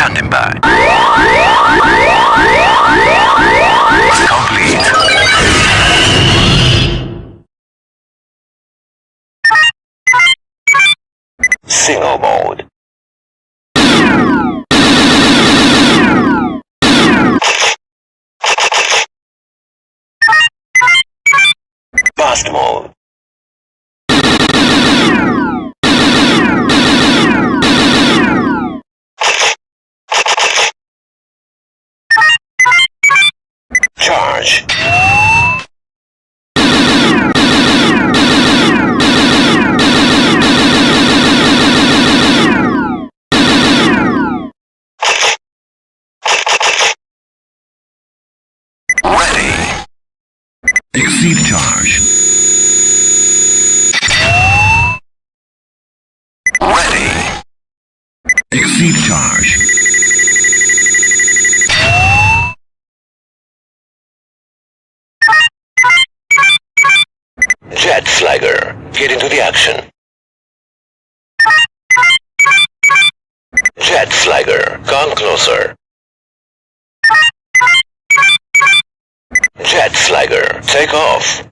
Standing by. Complete. Single mode. Fast mode. Charge. Ready. Exceed charge. Ready. Exceed charge. Jet Slugger, get into the action. Jet Slugger, come closer. Jet Slugger, take off.